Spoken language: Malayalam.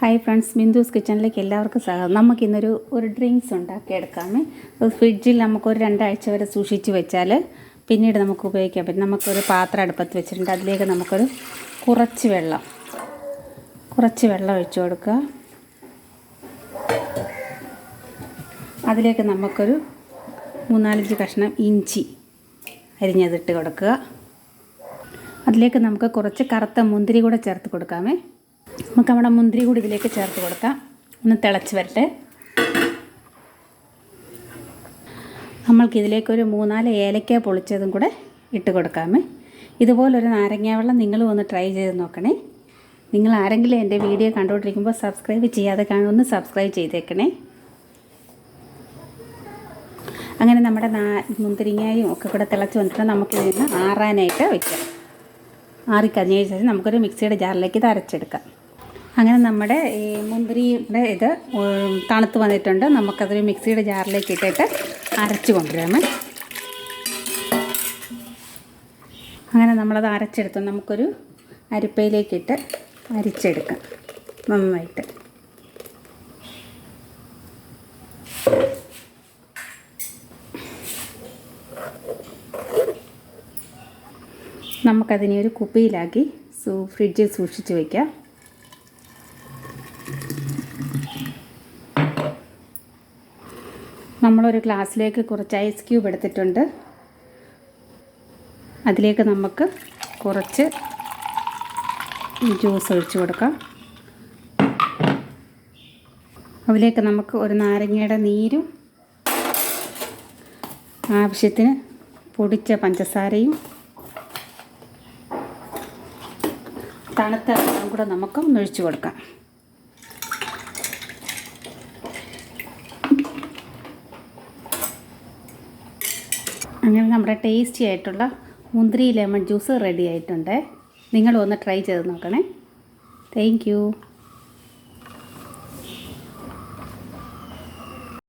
ഹായ് ഫ്രണ്ട്സ്, ബിന്ദുസ് കിച്ചണിലേക്ക് എല്ലാവർക്കും സ്വാഗതം. നമുക്കിന്നൊരു ഡ്രിങ്ക്സ് ഉണ്ടാക്കിയെടുക്കാമേ. ഫ്രിഡ്ജിൽ നമുക്കൊരു 2 ആഴ്ച വരെ സൂക്ഷിച്ച് വെച്ചാൽ പിന്നീട് നമുക്ക് ഉപയോഗിക്കാൻ പറ്റും. നമുക്കൊരു പാത്രം അടുപ്പത്ത് വെച്ചിട്ടുണ്ട്. അതിലേക്ക് നമുക്കൊരു കുറച്ച് വെള്ളം ഒഴിച്ചു കൊടുക്കുക. അതിലേക്ക് നമുക്കൊരു 3-4 കഷ്ണം ഇഞ്ചി അരിഞ്ഞതിട്ട് കൊടുക്കുക. അതിലേക്ക് നമുക്ക് കുറച്ച് കറുത്ത മുന്തിരി കൂടെ ചേർത്ത് കൊടുക്കാമേ. നമുക്ക് നമ്മുടെ മുന്തിരി കൂടി ഇതിലേക്ക് ചേർത്ത് കൊടുക്കാം. ഒന്ന് തിളച്ച് വരട്ടെ. നമ്മൾക്കിതിലേക്കൊരു 3-4 ഏലക്ക പൊളിച്ചതും കൂടെ ഇട്ട് കൊടുക്കാമേ. ഇതുപോലൊരു നാരങ്ങ വെള്ളം നിങ്ങളും ഒന്ന് ട്രൈ ചെയ്ത് നോക്കണേ. നിങ്ങൾ ആരെങ്കിലും എൻ്റെ വീഡിയോ കണ്ടുകൊണ്ടിരിക്കുമ്പോൾ സബ്സ്ക്രൈബ് ചെയ്യാതെ കാണുമെന്ന് സബ്സ്ക്രൈബ് ചെയ്തേക്കണേ. അങ്ങനെ നമ്മുടെ മുന്തിരിങ്ങയും ഒക്കെ കൂടെ തിളച്ച് വന്നിട്ട് നമുക്കിതിന് ആറാനായിട്ട് വയ്ക്കാം. ആറിക്കഴിഞ്ഞ ശേഷം നമുക്കൊരു മിക്സിയുടെ ജാറിലേക്ക് ഇത് അരച്ചെടുക്കാം. അങ്ങനെ നമ്മുടെ ഈ മുന്തിരിയുടെ ഇത് തണുത്ത് വന്നിട്ടുണ്ട്. നമുക്കതൊരു മിക്സിയുടെ ജാറിലേക്ക് ഇട്ടിട്ട് അരച്ച് കൊണ്ടുവരാമേ. അങ്ങനെ നമ്മളത് അരച്ചെടുത്ത് നമുക്കൊരു അരിപ്പയിലേക്കിട്ട് അരിച്ചെടുക്കാം നന്നായിട്ട്. നമുക്കതിനെ ഒരു കുപ്പിയിലാക്കി ഫ്രിഡ്ജിൽ സൂക്ഷിച്ച് വയ്ക്കാം. നമ്മളൊരു ഗ്ലാസ്സിലേക്ക് കുറച്ച് ഐസ് ക്യൂബ് എടുത്തിട്ടുണ്ട്. അതിലേക്ക് നമുക്ക് കുറച്ച് ജ്യൂസ് ഒഴിച്ച് കൊടുക്കാം. അതിലേക്ക് നമുക്ക് ഒരു നാരങ്ങയുടെ നീരും ആവശ്യത്തിന് പൊടിച്ച പഞ്ചസാരയും തണുത്ത വെള്ളം കൂടെ നമുക്ക് ഒഴിച്ച് കൊടുക്കാം. അങ്ങനെ നമ്മുടെ ടേസ്റ്റി ആയിട്ടുള്ള മുന്തിരി ലെമൺ ജ്യൂസ് റെഡി ആയിട്ടുണ്ട്. നിങ്ങളും ഒന്ന് ട്രൈ ചെയ്ത് നോക്കണേ. Thank you.